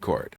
Record.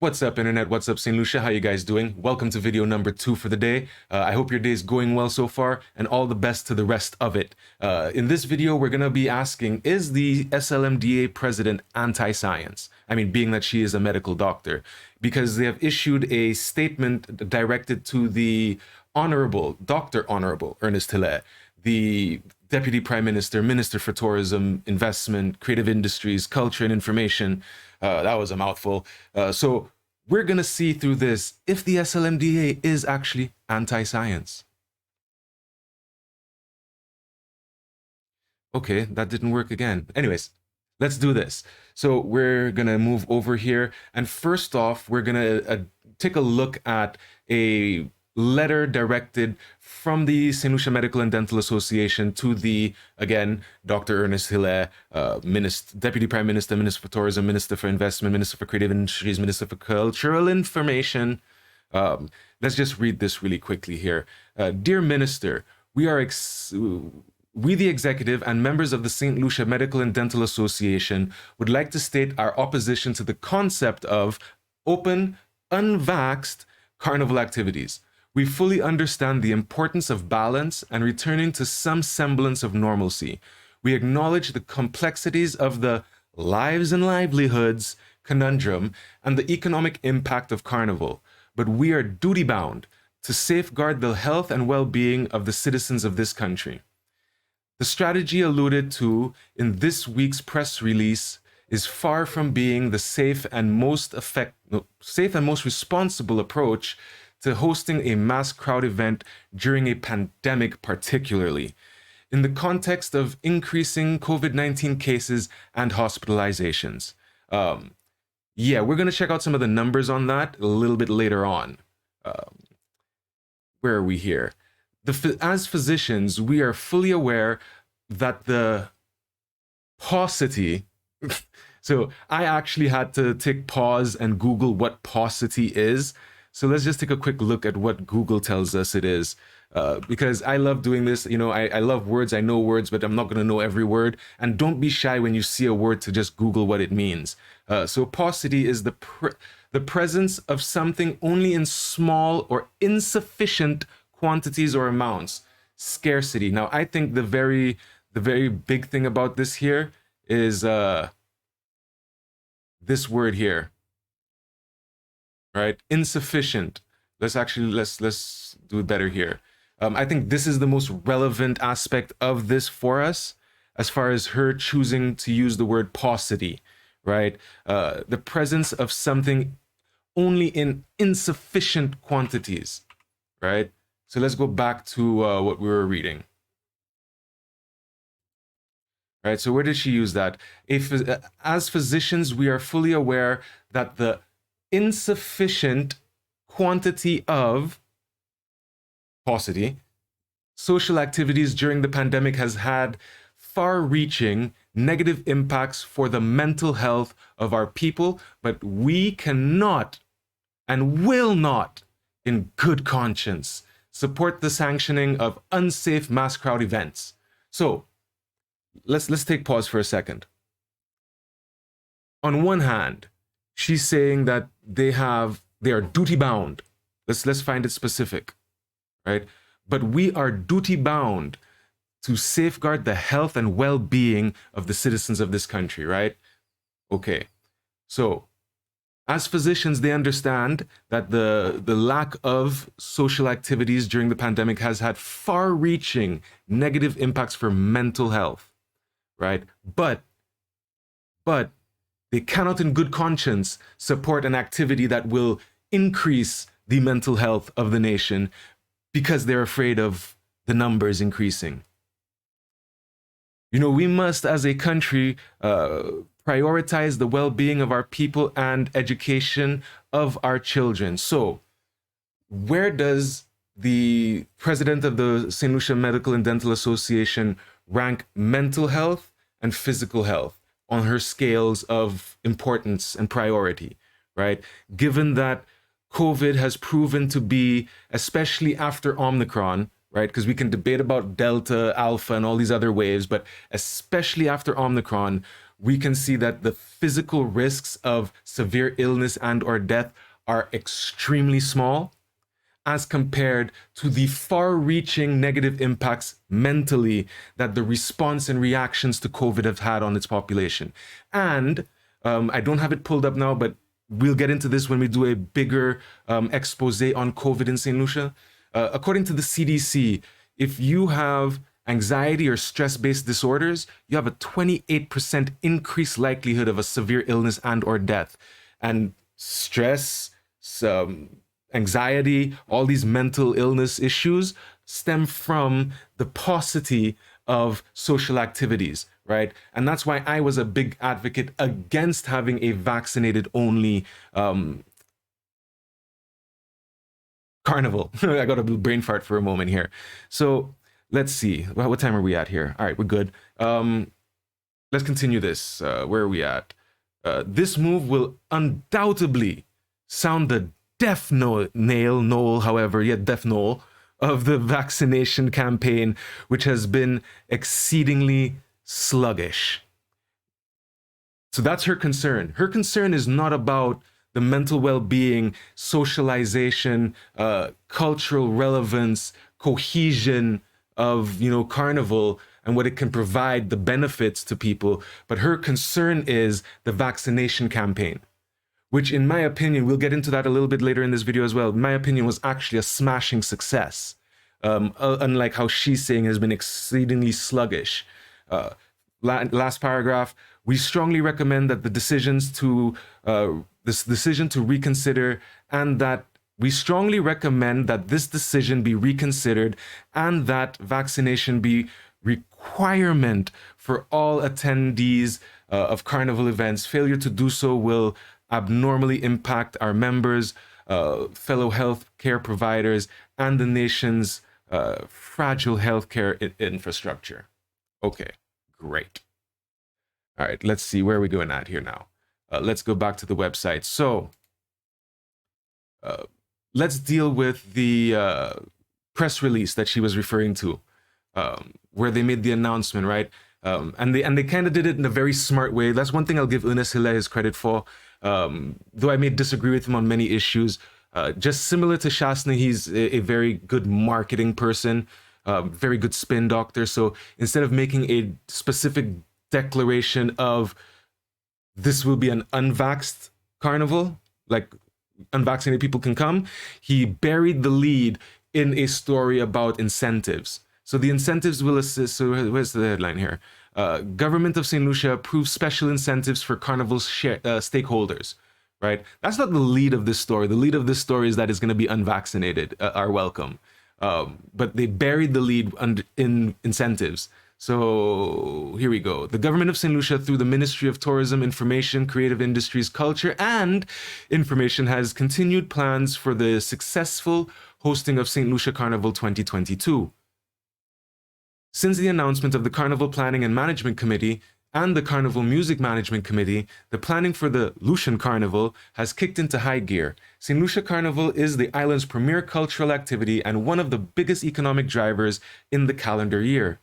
What's up, Internet? What's up, St. Lucia? How you guys doing? Welcome to video number 2 for the day. I hope your day is going well so far, and all the best to the rest of it. In this video, we're going to be asking, is the SLMDA president anti-science? I mean, being that she is a medical doctor, because they have issued a statement directed to the Honorable, Dr. Honorable Ernest Hillel, the Deputy Prime Minister, Minister for Tourism, Investment, Creative Industries, Culture and Information. That was a mouthful. So we're going to see through this if the SLMDA is actually anti-science. Okay, that didn't work again. Anyways, let's do this. So we're going to move over here. And first off, we're going to take a look at a letter directed from the St. Lucia Medical and Dental Association to the, again, Dr. Ernest Hillel, Deputy Prime Minister, Minister for Tourism, Minister for Investment, Minister for Creative Industries, Minister for Cultural Information. Let's just read this really quickly here. Dear Minister, we, the executive and members of the St. Lucia Medical and Dental Association would like to state our opposition to the concept of open, unvaxxed carnival activities. We fully understand the importance of balance and returning to some semblance of normalcy. We acknowledge the complexities of the lives and livelihoods conundrum and the economic impact of carnival, but we are duty-bound to safeguard the health and well-being of the citizens of this country. The strategy alluded to in this week's press release is far from being the safe and most responsible approach to hosting a mass crowd event during a pandemic, particularly in the context of increasing COVID-19 cases and hospitalizations. Yeah, we're going to check out some of the numbers on that a little bit later on. Where are we here? As physicians, we are fully aware that the paucity, so I actually had to take pause and Google what paucity is. So let's just take a quick look at what Google tells us it is. Because I love doing this. You know, I love words, I know words, but I'm not going to know every word. And don't be shy when you see a word to just Google what it means. So paucity is the presence of something only in small or insufficient quantities or amounts. Scarcity. Now, I think the very big thing about this here is this word here. Right? Insufficient. Let's do it better here. I think this is the most relevant aspect of this for us, as far as her choosing to use the word paucity, right? The presence of something only in insufficient quantities, right? So let's go back to what we were reading. Right, so where did she use that? As physicians, we are fully aware that the insufficient quantity of paucity social activities during the pandemic has had far-reaching negative impacts for the mental health of our people, but we cannot and will not, in good conscience, support the sanctioning of unsafe mass crowd events. So let's take pause for a second. On one hand, she's saying that they are duty bound. Let's find it specific, right? But we are duty bound to safeguard the health and well-being of the citizens of this country, right? Okay. So as physicians, they understand that the lack of social activities during the pandemic has had far-reaching negative impacts for mental health, right? But they cannot in good conscience support an activity that will increase the mental health of the nation because they're afraid of the numbers increasing. You know, we must, as a country, prioritize the well-being of our people and education of our children. So where does the president of the St. Lucia Medical and Dental Association rank mental health and physical health on her scales of importance and priority, right? Given that COVID has proven to be, especially after Omicron, right? Because we can debate about Delta, Alpha, and all these other waves, but especially after Omicron, we can see that the physical risks of severe illness and or death are extremely small as compared to the far-reaching negative impacts mentally that the response and reactions to COVID have had on its population. And I don't have it pulled up now, but we'll get into this when we do a bigger expose on COVID in St. Lucia. According to the CDC, if you have anxiety or stress-based disorders, you have a 28% increased likelihood of a severe illness and or death. And stress, anxiety, all these mental illness issues stem from the paucity of social activities, right? And that's why I was a big advocate against having a vaccinated only carnival. I got a brain fart for a moment here. So let's see. Well, what time are we at here? All right, we're good. Let's continue this. Where are we at? This move will undoubtedly sound the death knell, however, yet death knell of the vaccination campaign, which has been exceedingly sluggish. So that's her concern. Her concern is not about the mental well-being, socialization, cultural relevance, cohesion of, carnival and what it can provide, the benefits to people. But her concern is the vaccination campaign, which in my opinion, we'll get into that a little bit later in this video as well, in my opinion was actually a smashing success. Unlike how she's saying it has been exceedingly sluggish. Last paragraph, we strongly recommend that this decision to reconsider and that we strongly recommend that this decision be reconsidered and that vaccination be requirement for all attendees of carnival events. Failure to do so will abnormally impact our members, fellow healthcare providers, and the nation's fragile healthcare infrastructure. Okay, great. All right, let's see, where are we going at here now? Let's go back to the website. So let's deal with the press release that she was referring to, where they made the announcement, right? And they kind of did it in a very smart way. That's one thing I'll give Ernest Hilaire his credit for. Though I may disagree with him on many issues, just similar to Shasna, he's a very good marketing person, very good spin doctor. So instead of making a specific declaration of this will be an unvaxxed carnival, like unvaccinated people can come, he buried the lead in a story about incentives. So the incentives will assist. So where's the headline here? Government of St. Lucia approves special incentives for carnival stakeholders, right? That's not the lead of this story. The lead of this story is that it's going to be unvaccinated are welcome. But they buried the lead in incentives. So here we go. The government of St. Lucia, through the Ministry of Tourism, Information, Creative Industries, Culture, and Information, has continued plans for the successful hosting of St. Lucia Carnival 2022. Since the announcement of the Carnival Planning and Management Committee and the Carnival Music Management Committee, the planning for the Lucian Carnival has kicked into high gear. St. Lucia Carnival is the island's premier cultural activity and one of the biggest economic drivers in the calendar year.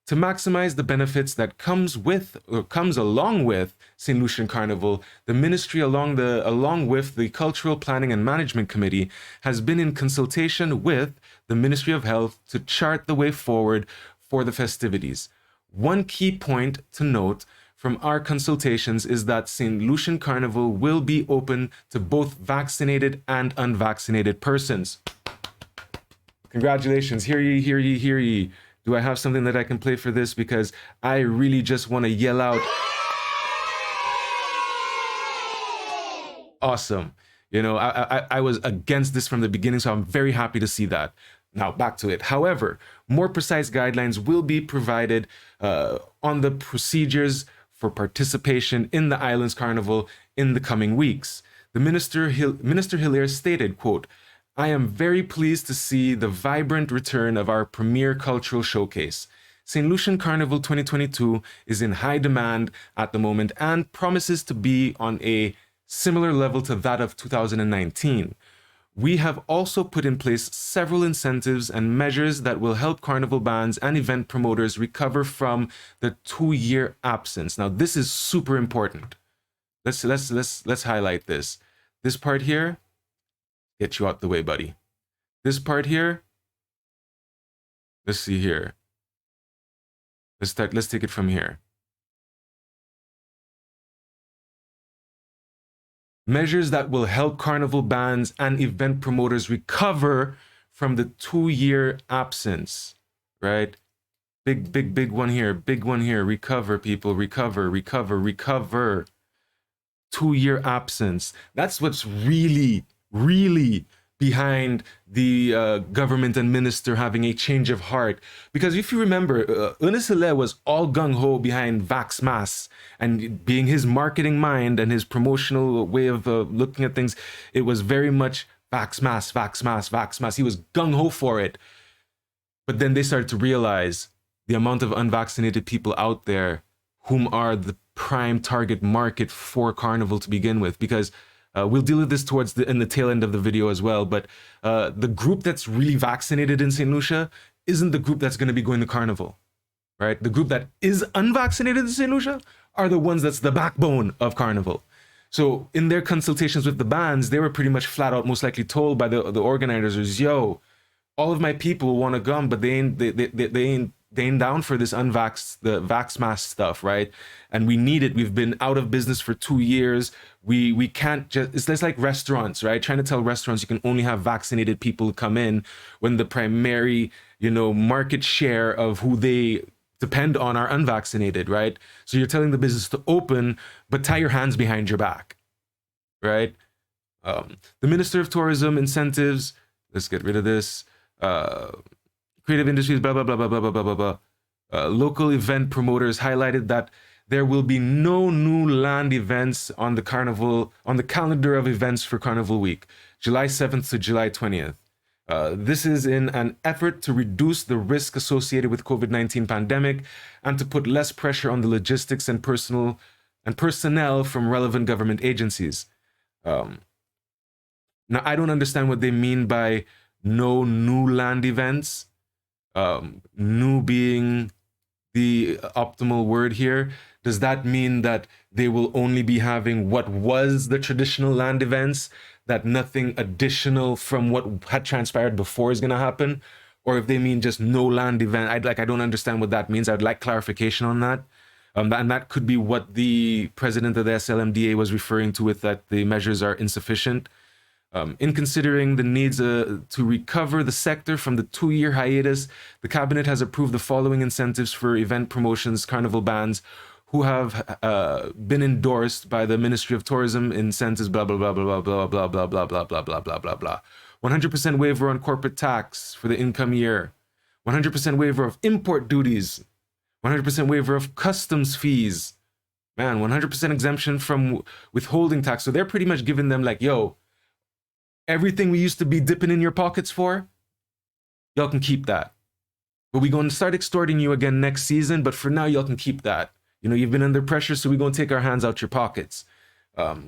To maximize the benefits that comes along with St. Lucian Carnival, the ministry along with the Cultural Planning and Management Committee has been in consultation with the Ministry of Health to chart the way forward for the festivities. One key point to note from our consultations is that St. Lucian Carnival will be open to both vaccinated and unvaccinated persons. Congratulations, hear ye, hear ye, hear ye. Do I have something that I can play for this? Because I really just want to yell out, awesome. I was against this from the beginning, so I'm very happy to see that. Now, back to it. However, more precise guidelines will be provided on the procedures for participation in the Islands Carnival in the coming weeks. The Minister Hilaire stated, quote, "I am very pleased to see the vibrant return of our premier cultural showcase. St. Lucian Carnival 2022 is in high demand at the moment and promises to be on a similar level to that of 2019. We have also put in place several incentives and measures that will help carnival bands and event promoters recover from the 2-year absence. Now, this is super important. Let's highlight this. This part here, get you out the way, buddy. This part here, let's see here. Let's take it from here. Measures that will help carnival bands and event promoters recover from the 2-year absence, right? Big one here, big one here. Recover, people, recover. 2-year absence. That's what's really behind the government and minister having a change of heart. Because if you remember, Unisele was all gung-ho behind Vax Mass, and being his marketing mind and his promotional way of looking at things, it was very much Vax Mass, Vax Mass, Vax Mass. He was gung-ho for it. But then they started to realize the amount of unvaccinated people out there whom are the prime target market for Carnival to begin with, because we'll deal with this towards in the tail end of the video as well, but the group that's really vaccinated in St. Lucia isn't the group that's going to be going to Carnival, right? The group that is unvaccinated in St. Lucia are the ones that's the backbone of Carnival. So in their consultations with the bands, they were pretty much flat out most likely told by the organizers, yo, all of my people want to come, but they ain't down for this the Vax Mass stuff, right? And we need it. We've been out of business for 2 years. We can't just, it's like restaurants, right? Trying to tell restaurants you can only have vaccinated people come in when the primary, market share of who they depend on are unvaccinated, right? So you're telling the business to open, but tie your hands behind your back, right? The Minister of Tourism incentives, let's get rid of this. Creative industries, blah, blah, blah, blah, blah, blah, blah, blah. Local event promoters highlighted that there will be no new land events on the calendar of events for Carnival Week, July 7th to July 20th. This is in an effort to reduce the risk associated with COVID-19 pandemic and to put less pressure on the logistics and personnel from relevant government agencies. Now, I don't understand what they mean by no new land events. New being the optimal word here. Does that mean that they will only be having what was the traditional land events, that nothing additional from what had transpired before is going to happen? Or if they mean just no land event, I don't understand what that means. I'd like clarification on that. And that could be what the president of the SLMDA was referring to with that the measures are insufficient. In considering the needs to recover the sector from the 2-year hiatus, the cabinet has approved the following incentives for event promotions, carnival bands, who have been endorsed by the Ministry of Tourism. Incentives, blah blah blah blah blah blah blah blah blah blah blah blah blah blah. 100% waiver on corporate tax for the income year. 100% waiver of import duties. 100% waiver of customs fees. Man, 100% exemption from withholding tax. So they're pretty much giving them like, yo, everything we used to be dipping in your pockets for, y'all can keep that. But we're going to start extorting you again next season, but for now, y'all can keep that. You've been under pressure, so we're going to take our hands out your pockets.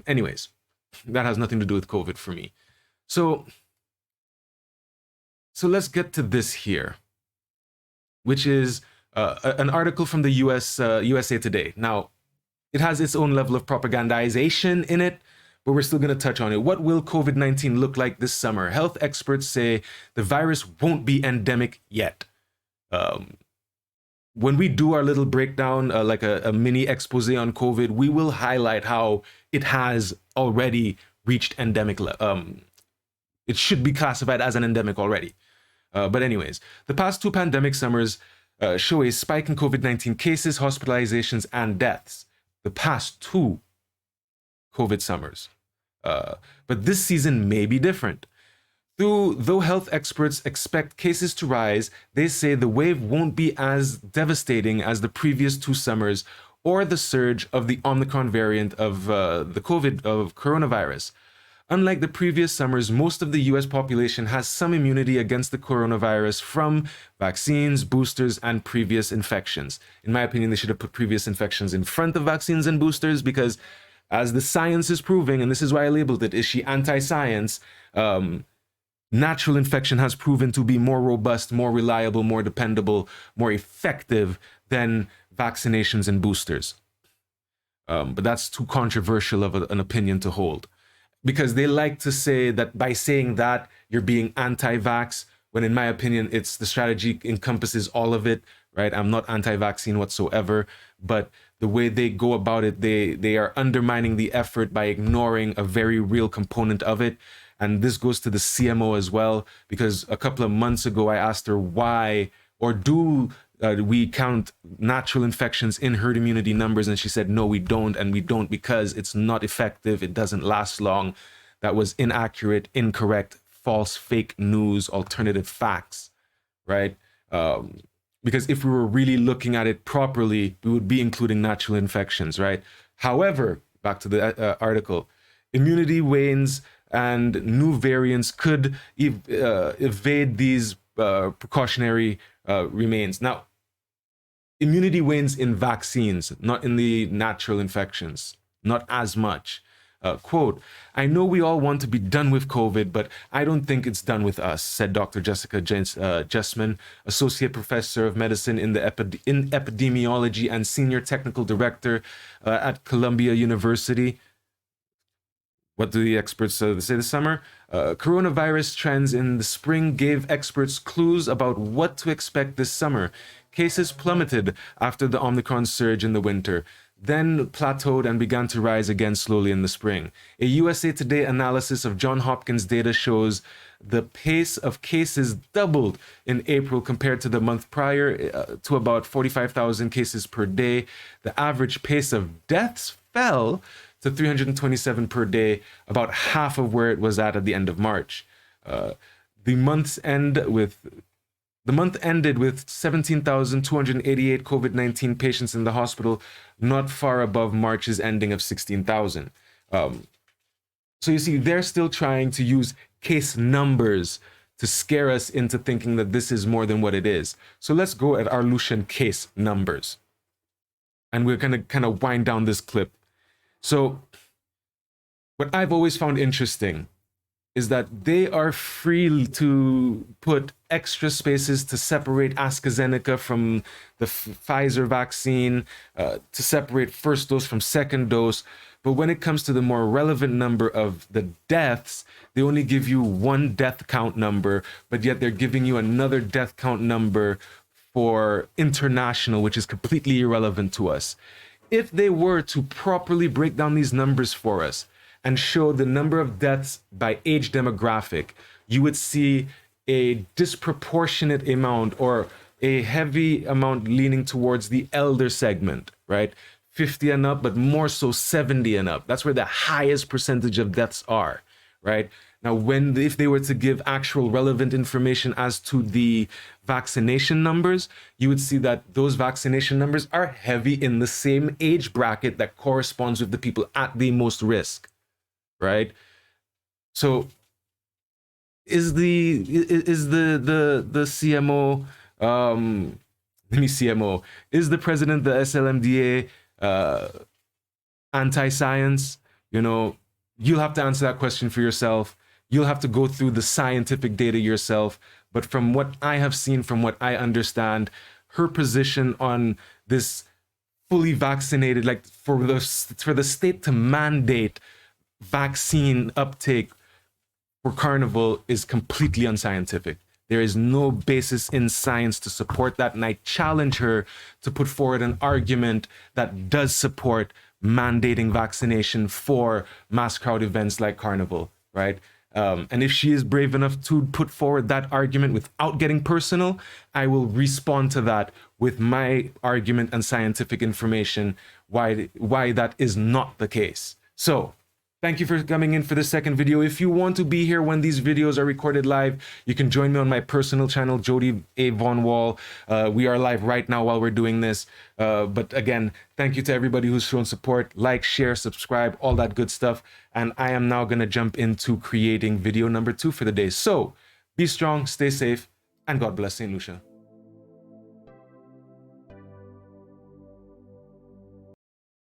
Anyways, that has nothing to do with COVID for me. So let's get to this here, which is an article from the USA Today. Now, it has its own level of propagandization in it, but we're still going to touch on it. What will COVID-19 look like this summer? Health experts say the virus won't be endemic yet. When we do our little breakdown, like a mini expose on COVID, we will highlight how it has already reached endemic. It should be classified as an endemic already. But anyways, the past 2 pandemic summers show a spike in COVID-19 cases, hospitalizations, and deaths. The past 2 COVID summers. But this season may be different. Though health experts expect cases to rise, they say the wave won't be as devastating as the previous 2 summers or the surge of the Omicron variant of coronavirus. Unlike the previous summers, most of the US population has some immunity against the coronavirus from vaccines, boosters, and previous infections. In my opinion, they should have put previous infections in front of vaccines and boosters because, as the science is proving, and this is why I labeled it, is she anti-science? natural infection has proven to be more robust, more reliable, more dependable, more effective than vaccinations and boosters. But that's too controversial of an opinion to hold, because they like to say that by saying that you're being anti-vax, when in my opinion, it's the strategy encompasses all of it, right? I'm not anti-vaccine whatsoever, but the way they go about it, they are undermining the effort by ignoring a very real component of it. And this goes to the CMO as well, because a couple of months ago, I asked her why, or do we count natural infections in herd immunity numbers? And she said, no, we don't. And we don't because it's not effective. It doesn't last long. That was inaccurate, incorrect, false, fake news, alternative facts, right? Because if we were really looking at it properly, we would be including natural infections, right? However, back to the article, immunity wanes and new variants could evade these precautionary remains. Now, immunity wanes in vaccines, not in the natural infections, not as much. Quote, I know we all want to be done with COVID, but I don't think it's done with us, said Dr. Jessica Jessman, Associate Professor of Medicine in Epidemiology and Senior Technical Director at Columbia University. What do the experts say this summer? Coronavirus trends in the spring gave experts clues about what to expect this summer. Cases plummeted after the Omicron surge in the winter, then plateaued and began to rise again slowly in the spring. A USA Today analysis of Johns Hopkins data shows the pace of cases doubled in April compared to the month prior, to about 45,000 cases per day. The average pace of deaths fell to 327 per day, about half of where it was at the end of March. The month ended with 17,288 COVID-19 patients in the hospital, not far above March's ending of 16,000. So you see, they're still trying to use case numbers to scare us into thinking that this is more than what it is. So let's go at our Lucian case numbers. And we're going to kind of wind down this clip. So what I've always found interesting is that they are free to put extra spaces to separate AstraZeneca from the Pfizer vaccine, to separate first dose from second dose. But when it comes to the more relevant number of the deaths, they only give you one death count number, but yet they're giving you another death count number for international, which is completely irrelevant to us. If they were to properly break down these numbers for us and show the number of deaths by age demographic, you would see a disproportionate amount, or a heavy amount leaning towards the elder segment, right? 50 and up, but more so 70 and up. That's where the highest percentage of deaths are, right? Now, if they were to give actual relevant information as to the vaccination numbers, you would see that those vaccination numbers are heavy in the same age bracket that corresponds with the people at the most risk, right? So is the CMO, is the president of the SLMDA anti-science? You know, you'll have to answer that question for yourself. You'll have to go through the scientific data yourself. But from what I have seen, from what I understand, her position on this fully vaccinated, like for the state to mandate vaccine uptake for carnival, is completely unscientific. There is no basis in science to support that. And I challenge her to put forward an argument that does support mandating vaccination for mass crowd events like carnival, right? And if she is brave enough to put forward that argument without getting personal, I will respond to that with my argument and scientific information why that is not the case. So thank you for coming in for this second video. If you want to be here when these videos are recorded live, you can join me on my personal channel, Jody A. Von Wall. We are live right now while we're doing this. But again, thank you to everybody who's shown support. Like, share, subscribe, all that good stuff. And I am now going to jump into creating video number 2 for the day. So be strong, stay safe, and God bless St. Lucia.